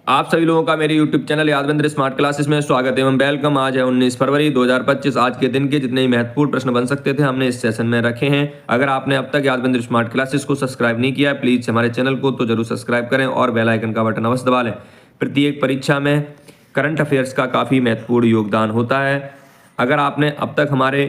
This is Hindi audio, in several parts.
आप सभी लोगों का मेरे YouTube channel Yadvendra Smart Classes में स्वागत एवं वेलकम। आज है 19 फरवरी 2025। आज के दिन के जितने ही महत्वपूर्ण प्रश्न बन सकते थे हमने इस सेशन में रखे हैं। अगर आपने अब तक यादवेंद्र स्मार्ट क्लासेस को सब्सक्राइब नहीं किया है, प्लीज़ हमारे चैनल को तो जरूर सब्सक्राइब करें और बेल आइकन का बटन अवश्य दबा लें। प्रत्येक परीक्षा में करंट अफेयर्स का काफ़ी महत्वपूर्ण योगदान होता है। अगर आपने अब तक हमारे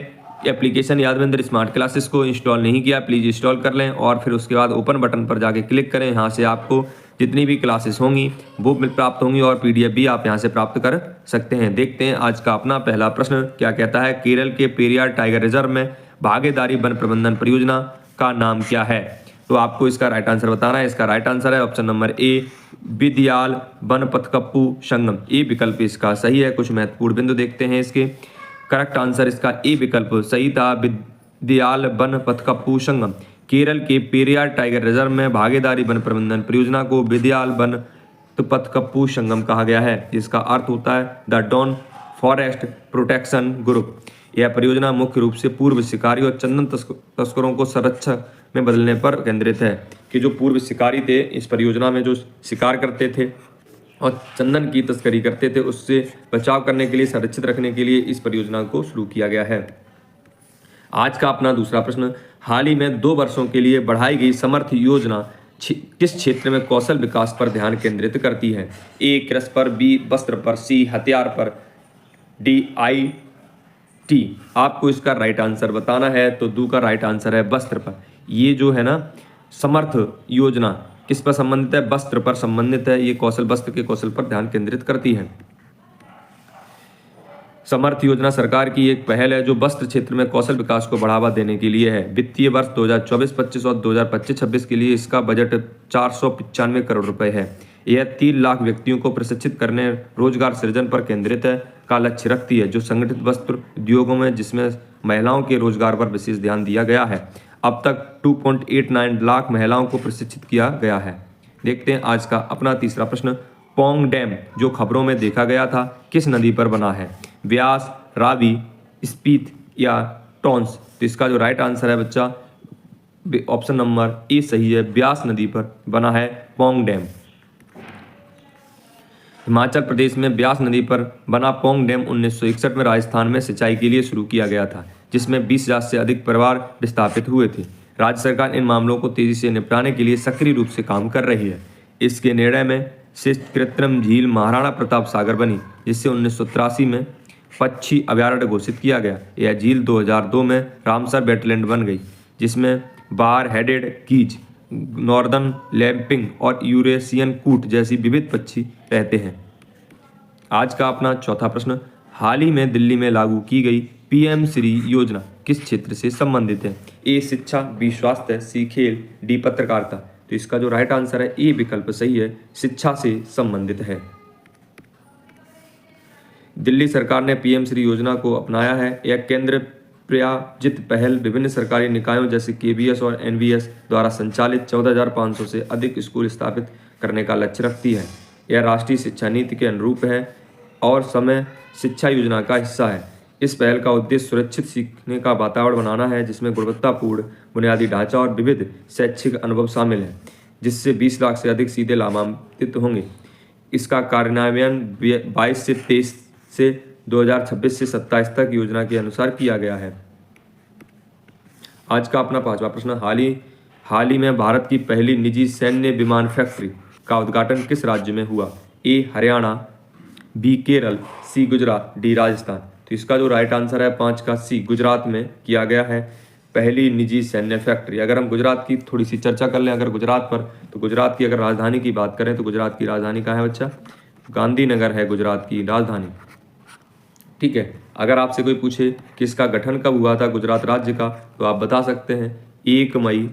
एप्लीकेशन यादवेंद्र स्मार्ट क्लासेस को इंस्टॉल नहीं किया, प्लीज़ इंस्टॉल कर लें और फिर उसके बाद ओपन बटन पर जाके क्लिक करें। यहाँ से आपको जितनी भी क्लासेस होंगी वो प्राप्त होंगी और PDF भी आप यहाँ से प्राप्त कर सकते हैं। देखते हैं आज का अपना पहला प्रश्न क्या कहता है। केरल के पेरियार टाइगर रिजर्व में भागीदारी वन प्रबंधन परियोजना का नाम क्या है? तो आपको इसका राइट आंसर बताना है। इसका राइट आंसर है ऑप्शन नंबर ए, विदयाल बनपतकप्पू संगम। ए विकल्प इसका सही है। कुछ महत्वपूर्ण बिंदु देखते हैं इसके। करेक्ट आंसर इसका ए विकल्प सही था, विदयाल बनपतकप्पू संगम। केरल के पेरियार टाइगर रिजर्व में भागीदारी वन प्रबंधन परियोजना को विदयाल बनपतकप्पू संगम कहा गया है, जिसका अर्थ होता है the Dawn forest protection group. यह परियोजना मुख्य रूप से पूर्व शिकारी और चंदन तस्करों को संरक्षण में बदलने पर केंद्रित है। कि जो पूर्व शिकारी थे इस परियोजना में, जो शिकार करते थे और चंदन की तस्करी करते थे, उससे बचाव करने के लिए, संरक्षित रखने के लिए इस परियोजना को शुरू किया गया है। आज का अपना दूसरा प्रश्न, हाल ही में 2 वर्षों के लिए बढ़ाई गई समर्थ योजना किस क्षेत्र में कौशल विकास पर ध्यान केंद्रित करती है? ए कृषि पर, बी वस्त्र पर, सी हथियार पर, डी IT। आपको इसका राइट आंसर बताना है। तो दो का राइट आंसर है वस्त्र पर। ये जो है ना समर्थ योजना किस पर संबंधित है? वस्त्र पर संबंधित है। ये कौशल, वस्त्र के कौशल पर ध्यान केंद्रित करती है। समर्थ योजना सरकार की एक पहल है जो वस्त्र क्षेत्र में कौशल विकास को बढ़ावा देने के लिए है। वित्तीय वर्ष 2024-25 और 2025-26 के लिए इसका बजट 495 करोड़ रुपए है। यह 3 लाख व्यक्तियों को प्रशिक्षित करने, रोजगार सृजन पर केंद्रित है का लक्ष्य रखती है, जो संगठित वस्त्र उद्योगों में जिसमें महिलाओं के रोजगार पर विशेष ध्यान दिया गया है। अब तक 2.89 लाख महिलाओं को प्रशिक्षित किया गया है। देखते हैं आज का अपना तीसरा प्रश्न, पोंग डैम जो खबरों में देखा गया था किस नदी पर बना है? व्यास, रावी, स्पीत या टॉन्स। तो इसका जो राइट आंसर है बच्चा ऑप्शन नंबर ए सही है, व्यास नदी पर बना है पोंग डैम। हिमाचल प्रदेश में व्यास नदी पर बना पोंग डैम 1961 में राजस्थान में सिंचाई के लिए शुरू किया गया था, जिसमें 20,000 से अधिक परिवार विस्थापित हुए थे। राज्य सरकार इन मामलों को तेजी से निपटाने के लिए सक्रिय रूप से काम कर रही है। इसके निर्णय में से कृत्रिम झील महाराणा प्रताप सागर बनी, जिससे 1983 में पक्षी अभयारण्य घोषित किया गया। यह झील 2002 में रामसर वेटलैंड बन गई, जिसमें बार हेडेड कीच, नॉर्दर्न लैम्पिंग और यूरेशियन कूट जैसी विविध पक्षी रहते हैं। आज का अपना चौथा प्रश्न, हाल ही में दिल्ली में लागू की गई PM श्री योजना किस क्षेत्र से संबंधित है? ए शिक्षा, बी स्वास्थ्य, सी खेल, डी पत्रकारिता। तो इसका जो राइट आंसर है ए विकल्प सही है, शिक्षा से संबंधित है। दिल्ली सरकार ने PM श्री योजना को अपनाया है। यह केंद्र प्रायोजित पहल विभिन्न सरकारी निकायों जैसे KVS और NVS द्वारा संचालित 14,500 से अधिक स्कूल स्थापित करने का लक्ष्य रखती है। यह राष्ट्रीय शिक्षा नीति के अनुरूप है और समय शिक्षा योजना का हिस्सा है। इस पहल का उद्देश्य सुरक्षित सीखने का वातावरण बनाना है, जिसमें गुणवत्तापूर्ण बुनियादी ढांचा और विविध शैक्षिक अनुभव शामिल है, जिससे 20 लाख से अधिक सीधे लाभान्वित होंगे। इसका कार्यान्वयन 22 से 23 से 2026 से 27 तक योजना के अनुसार किया गया है। आज का अपना पांचवा प्रश्न, हाल ही में भारत की पहली निजी सैन्य विमान फैक्ट्री का उद्घाटन किस राज्य में हुआ? ए हरियाणा, बी केरल, सी गुजरात, डी राजस्थान। तो इसका जो राइट आंसर है 5 का सी, गुजरात में किया गया है पहली निजी सैन्य फैक्ट्री। अगर हम गुजरात की थोड़ी सी चर्चा कर लें अगर गुजरात पर, तो गुजरात की अगर राजधानी की बात करें तो गुजरात की राजधानी कहाँ है बच्चा? गांधीनगर है गुजरात की राजधानी। ठीक है। अगर आपसे कोई पूछे कि इसका गठन कब हुआ था गुजरात राज्य का, तो आप बता सकते हैं 1 मई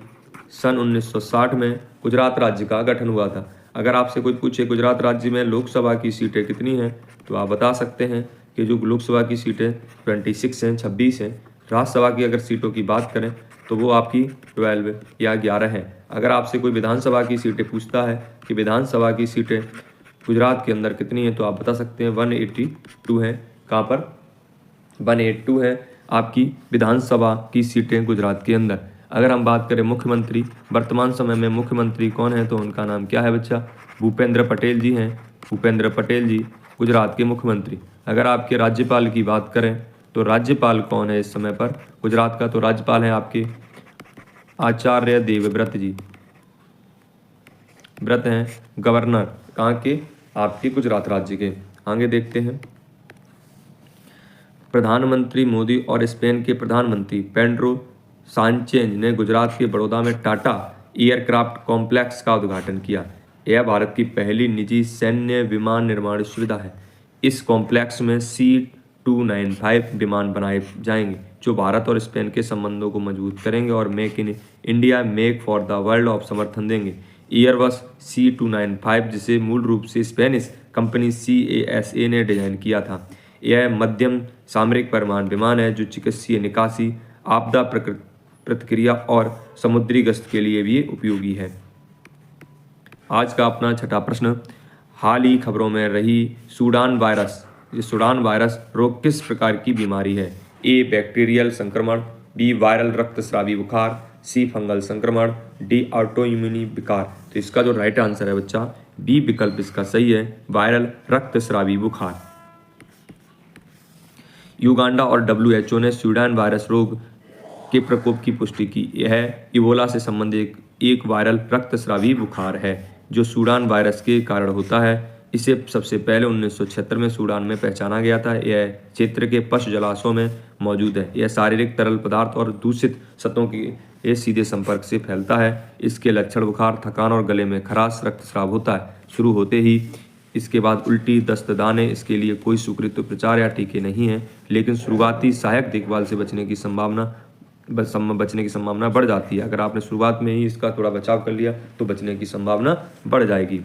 सन 1960 में गुजरात राज्य का गठन हुआ था। अगर आपसे कोई पूछे गुजरात राज्य में लोकसभा की सीटें कितनी हैं, तो आप बता सकते हैं कि जो लोकसभा की सीटें 26 हैं, 26 हैं। राज्यसभा की अगर सीटों की बात करें तो वो आपकी 12 या 11 हैं। अगर आपसे कोई विधानसभा की सीटें पूछता है कि विधानसभा की सीटें गुजरात के अंदर कितनी हैं, तो आप बता सकते हैं 182 हैं। कहाँ पर? 182 है आपकी विधानसभा की सीटें गुजरात के अंदर। अगर हम बात करें मुख्यमंत्री, वर्तमान समय में मुख्यमंत्री कौन है, तो उनका नाम क्या है बच्चा? भूपेंद्र पटेल जी हैं। भूपेंद्र पटेल जी गुजरात के मुख्यमंत्री। अगर आपके राज्यपाल की बात करें तो राज्यपाल कौन है इस समय पर गुजरात का, तो राज्यपाल हैं आपके आचार्य देवव्रत जी। व्रत हैं गवर्नर कहाँ के, आपके गुजरात राज्य के। आगे देखते हैं, प्रधानमंत्री मोदी और स्पेन के प्रधानमंत्री पेड्रो सांचेज ने गुजरात के बड़ौदा में टाटा एयरक्राफ्ट कॉम्प्लेक्स का उद्घाटन किया। यह भारत की पहली निजी सैन्य विमान निर्माण सुविधा है। इस कॉम्प्लेक्स में C-295 विमान बनाए जाएंगे जो भारत और स्पेन के संबंधों को मजबूत करेंगे और make in India make for the world of समर्थन देंगे। एयरबस C-295 जिसे मूल रूप से स्पेनिश कंपनी CASA ने डिजाइन किया था, यह मध्यम सामरिक परिवहन विमान है जो चिकित्सीय निकासी, आपदा प्रतिक्रिया और समुद्री गश्त के लिए भी उपयोगी है। आज का अपना छठा प्रश्न, हाल ही खबरों में रही सूडान वायरस, ये सूडान वायरस रोग किस प्रकार की बीमारी है? ए बैक्टीरियल संक्रमण, बी वायरल रक्तस्रावी बुखार, सी फंगल संक्रमण, डी ऑटोइम्यूनी विकार। तो इसका जो राइट आंसर है बच्चा बी विकल्प इसका सही है, वायरल रक्तस्रावी बुखार। युगांडा और WHO ने सूडान वायरस रोग के प्रकोप की पुष्टि की। यह इबोला से संबंधित एक वायरल रक्तस्रावी बुखार है जो सूडान वायरस के कारण होता है। इसे सबसे पहले 1976 में सूडान में पहचाना गया था। यह क्षेत्र के पशु जलाशयों में मौजूद है। यह शारीरिक तरल पदार्थ और दूषित सतहों के सीधे संपर्क से फैलता है। इसके लक्षण बुखार, थकान और गले में खराश, रक्तस्राव होता है। शुरू होते ही इसके बाद उल्टी, दस्त, दाने। इसके लिए कोई स्वीकृत उपचार या टीके नहीं हैं, लेकिन शुरुआती सहायक देखभाल से बचने की संभावना बढ़ जाती है। अगर आपने शुरुआत में ही इसका थोड़ा बचाव कर लिया तो बचने की संभावना बढ़ जाएगी।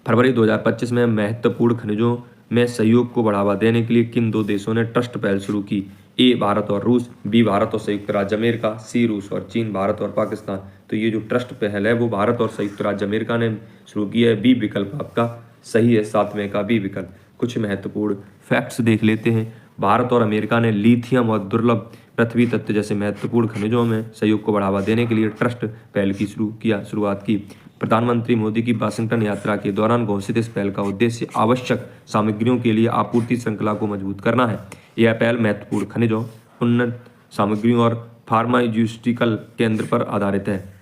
फरवरी 2025 में महत्वपूर्ण खनिजों में सहयोग को बढ़ावा देने के लिए किन दो देशों ने ट्रस्ट पहल शुरू की? ए भारत और रूस, बी भारत और संयुक्त राज्य अमेरिका, सी रूस और चीन, भारत और पाकिस्तान। तो ये जो ट्रस्ट पहल है वो भारत और संयुक्त राज्य अमेरिका ने शुरू की है। बी विकल्प आपका सही है, 7वें का बी विकल्प। कुछ महत्वपूर्ण फैक्ट्स देख लेते हैं। भारत और अमेरिका ने लिथियम और दुर्लभ पृथ्वी तत्व जैसे महत्वपूर्ण खनिजों में सहयोग को बढ़ावा देने के लिए ट्रस्ट पहल की शुरुआत की। प्रधानमंत्री मोदी की वाशिंगटन यात्रा के दौरान घोषित इस पहल का उद्देश्य आवश्यक सामग्रियों के लिए आपूर्ति श्रृंखला को मजबूत करना है। यह पहल महत्वपूर्ण खनिजों, उन्नत सामग्रियों और फार्मास्यूटिकल केंद्र पर आधारित है।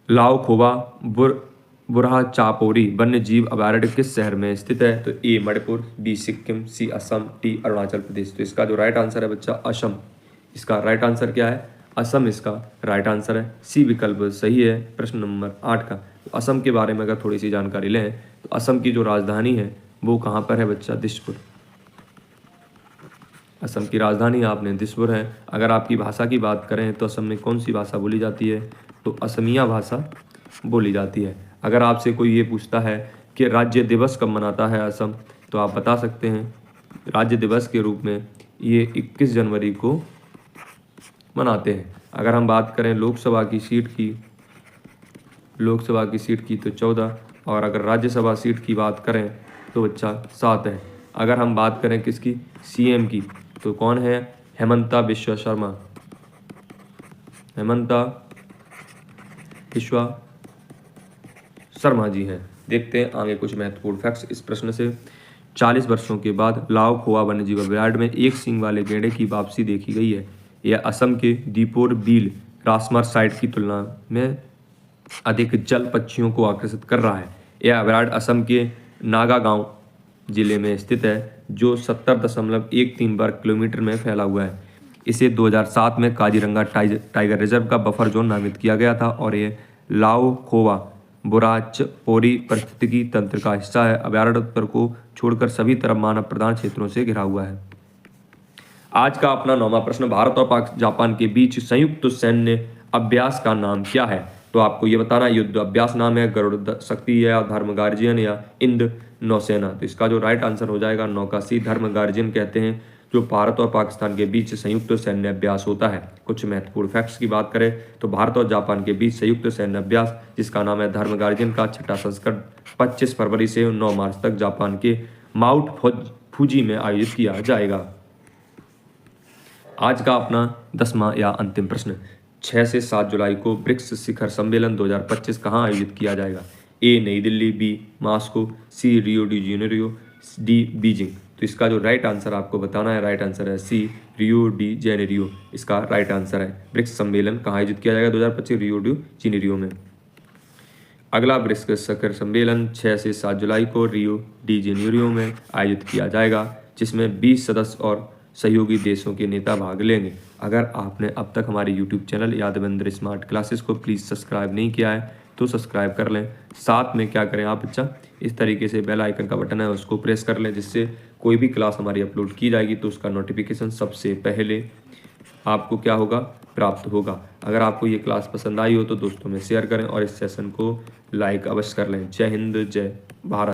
लाओ खोवा बुरहा चापोरी वन्य जीव अभयारण्य किस शहर में स्थित है? तो ए मणिपुर, बी सिक्किम, सी असम, डी अरुणाचल प्रदेश। तो इसका जो राइट आंसर है बच्चा असम। इसका राइट आंसर क्या है? असम इसका राइट आंसर है। सी विकल्प सही है प्रश्न नंबर 8 का। तो असम के बारे में अगर थोड़ी सी जानकारी लें तो असम की जो राजधानी है वो कहाँ पर है बच्चा? दिसपुर। असम की राजधानी आपने दिसपुर है। अगर आपकी भाषा की बात करें तो असम में कौन सी भाषा बोली जाती है? तो असमिया भाषा बोली जाती है। अगर आपसे कोई ये पूछता है कि राज्य दिवस कब मनाता है असम, तो आप बता सकते हैं राज्य दिवस के रूप में ये 21 जनवरी को मनाते हैं। अगर हम बात करें लोकसभा की सीट की तो 14, और अगर राज्यसभा सीट की बात करें तो बच्चा 7 है। अगर हम बात करें किसकी? CM की, तो कौन है? हेमंता बिश्वा शर्मा जी हैं। देखते हैं आगे कुछ महत्वपूर्ण फैक्ट्स इस प्रश्न से। 40 वर्षों के बाद लाओ खोवा वन्यजीव अभयारण्य में एक सींग वाले गैंडे की वापसी देखी गई है। यह असम के दीपोर बील रासमर साइट की तुलना में अधिक जल पक्षियों को आकर्षित कर रहा है। यह अभयारण्य असम के नागागांव जिले में स्थित है जो 70.13 वर्ग किलोमीटर में फैला हुआ है। इसे 2007 में काजीरंगा टाइगर रिजर्व का बफर जोन नामित किया गया था और यह लाओ खोवा बुराचपोरी पारिस्थितिकी तंत्र का हिस्सा है। अभयारण्य उत्तर को छोड़कर सभी तरफ मानव प्रधान क्षेत्रों से घिरा हुआ है। आज का अपना 9वां प्रश्न, भारत और जापान के बीच संयुक्त सैन्य अभ्यास का नाम क्या है? तो आपको ये बताना युद्ध अभ्यास नाम है, गरुड़ शक्ति या धर्म गार्जियन या इंद नौसेना। तो इसका जो राइट आंसर हो जाएगा नौका सी, धर्म गार्जियन कहते हैं जो भारत और पाकिस्तान के बीच संयुक्त सैन्य अभ्यास होता है। कुछ महत्वपूर्ण फैक्ट्स की बात करें तो भारत और जापान के बीच संयुक्त सैन्य अभ्यास जिसका नाम है धर्म गार्जियन का 6ठा संस्करण 25 फरवरी से 9 मार्च तक जापान के माउंट फूजी में आयोजित किया जाएगा। आज का अपना 10वां या अंतिम प्रश्न, 6 से 7 जुलाई को ब्रिक्स शिखर सम्मेलन 2025 कहाँ आयोजित किया जाएगा? A New Delhi, B Moscow, C Rio de Janeiro, D Beijing. तो इसका जो राइट आंसर आपको बताना है, राइट आंसर है सी रियो डी जेनेरियो, इसका राइट आंसर है। ब्रिक्स सम्मेलन कहाँ आयोजित किया जाएगा 2025? रियो डी जेनेरियो में। अगला ब्रिक्स शिखर सम्मेलन 6 से 7 जुलाई को रियो डी जेनेरियो में आयोजित किया जाएगा, जिसमें 20 सदस्य और सहयोगी देशों के नेता भाग लेंगे। अगर आपने अब तक हमारे YouTube channel Yadvendra Smart Classes को प्लीज़ सब्सक्राइब नहीं किया है तो सब्सक्राइब कर लें। साथ में क्या करें आप बच्चा, इस तरीके से बेल आइकन का बटन है उसको प्रेस कर लें, जिससे कोई भी क्लास हमारी अपलोड की जाएगी तो उसका नोटिफिकेशन सबसे पहले आपको क्या होगा, प्राप्त होगा। अगर आपको ये क्लास पसंद आई हो तो दोस्तों में शेयर करें और इस सेशन को लाइक अवश्य कर लें। जय हिंद, जय भारत।